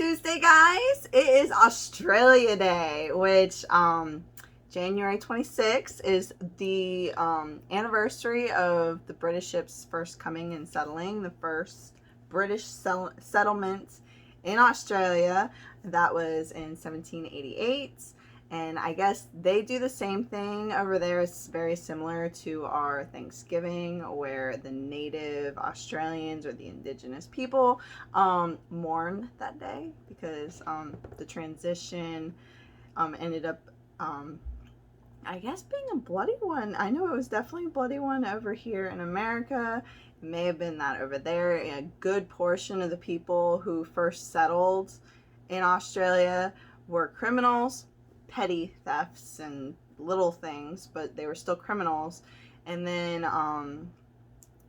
Tuesday, guys. It is Australia Day, which January 26th is the anniversary of the British ships first coming and settling, the first British settlement in Australia. That was in 1788. And I guess they do the same thing over there. It's very similar to our Thanksgiving, where the native Australians or the indigenous people mourn that day because the transition ended up, I guess, being a bloody one. I know it was definitely a bloody one over here in America. It may have been that over there. A good portion of the people who first settled in Australia were criminals, petty thefts and little things, but they were still criminals. And then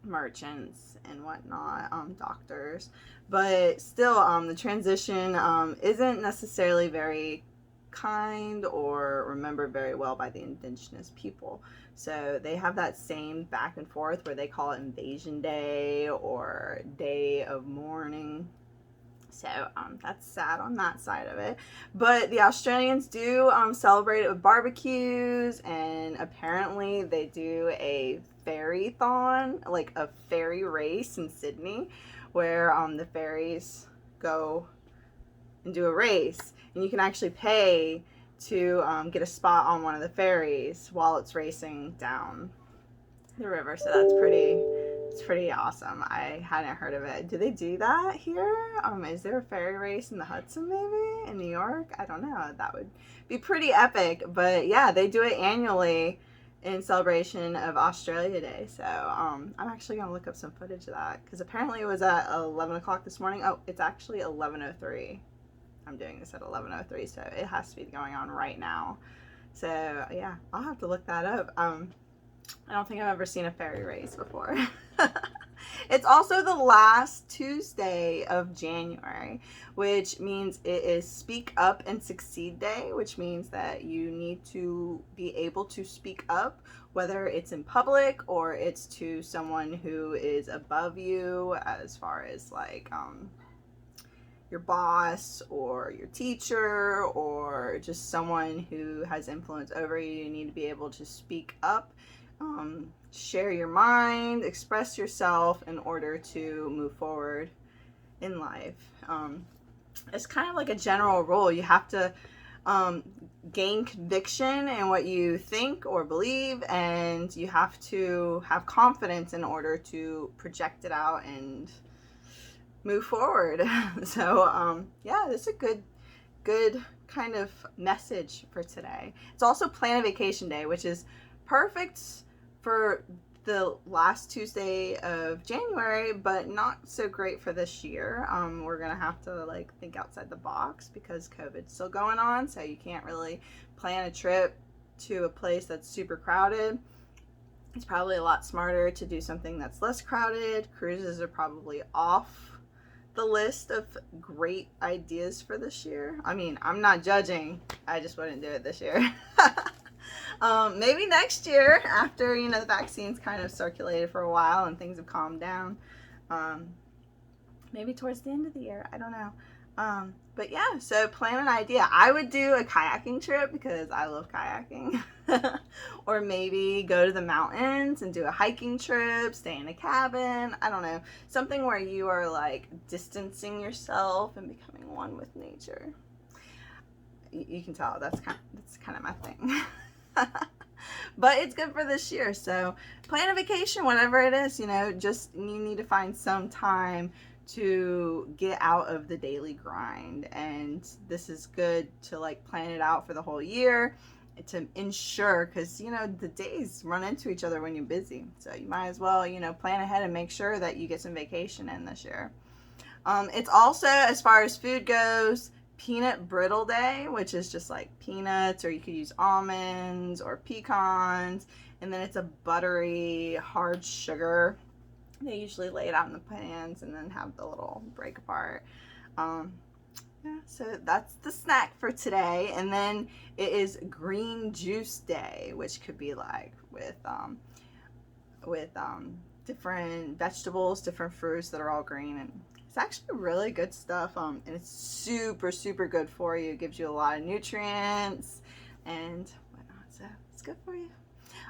merchants and whatnot, doctors. But still, the transition isn't necessarily very kind or remembered very well by the indigenous people. So they have that same back and forth where they call it Invasion Day or Day of Mourning. So that's sad on that side of it. But the Australians do celebrate it with barbecues, and apparently they do a ferrython, like a ferry race in Sydney, where the ferries go and do a race, and you can actually pay to get a spot on one of the ferries while it's racing down the river. So it's pretty awesome. I hadn't heard of it. Do they do that here? Is there a ferry race in the Hudson, maybe in New York? I don't know. That would be pretty epic. But yeah, they do it annually in celebration of Australia Day. So I'm actually gonna look up some footage of that because apparently it was at 11 o'clock this morning. Oh, it's actually 11:03. I'm doing this at 11:03, so it has to be going on right now. So yeah, I'll have to look that up. I don't think I've ever seen a ferry race before. It's also the last Tuesday of January, which means it is Speak Up and Succeed Day, which means that you need to be able to speak up, whether it's in public or it's to someone who is above you, as far as like your boss or your teacher or just someone who has influence over you. You need to be able to speak up. Share your mind, express yourself in order to move forward in life. It's kind of like a general rule. You have to gain conviction in what you think or believe, and you have to have confidence in order to project it out and move forward. So yeah, this is a good kind of message for today. It's also Plan a Vacation Day, which is perfect for the last Tuesday of January, but not so great for this year. We're gonna have to like think outside the box because COVID's still going on, so you can't really plan a trip to a place that's super crowded. It's probably a lot smarter to do something that's less crowded. Cruises are probably off the list of great ideas for this year. I mean, I'm not judging, I just wouldn't do it this year. Maybe next year after, the vaccine's kind of circulated for a while and things have calmed down. Maybe towards the end of the year, I don't know. But yeah, so plan an idea. I would do a kayaking trip because I love kayaking. Or maybe go to the mountains and do a hiking trip, stay in a cabin. I don't know. Something where you are like distancing yourself and becoming one with nature. You can tell that's kind of my thing. But it's good for this year. So plan a vacation, whatever it is, just you need to find some time to get out of the daily grind. And this is good to like plan it out for the whole year to ensure, because the days run into each other when you're busy. So you might as well, plan ahead and make sure that you get some vacation in this year. It's also, as far as food goes, Peanut Brittle Day, which is just like peanuts, or you could use almonds or pecans, and then it's a buttery hard sugar. They usually lay it out in the pans and then have the little break apart. Yeah, so that's the snack for today. And then it is Green Juice Day, which could be like with different vegetables, different fruits that are all green, and It's actually really good stuff, and it's super, super good for you. It gives you a lot of nutrients and whatnot, so it's good for you.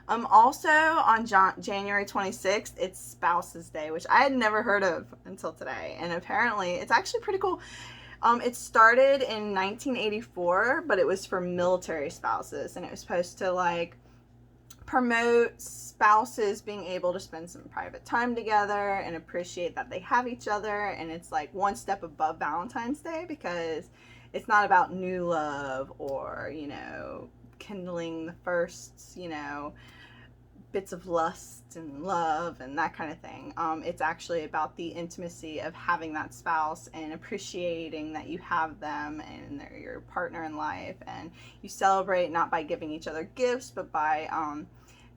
Also on January 26th, it's Spouses Day, which I had never heard of until today, and apparently it's actually pretty cool. It started in 1984, but it was for military spouses, and it was supposed to like promote spouses being able to spend some private time together and appreciate that they have each other. And it's like one step above Valentine's Day, because it's not about new love or, you know, kindling the first, you know, bits of lust and love and that kind of thing. It's actually about the intimacy of having that spouse and appreciating that you have them and they're your partner in life. And you celebrate not by giving each other gifts, but by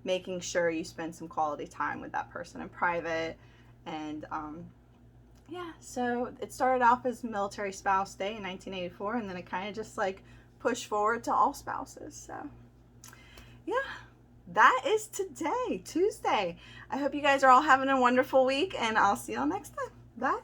making sure you spend some quality time with that person in private. And yeah, so it started off as Military Spouse Day in 1984, and then it kind of just like pushed forward to all spouses. So yeah, that is today, Tuesday. I hope you guys are all having a wonderful week, and I'll see y'all next time. Bye.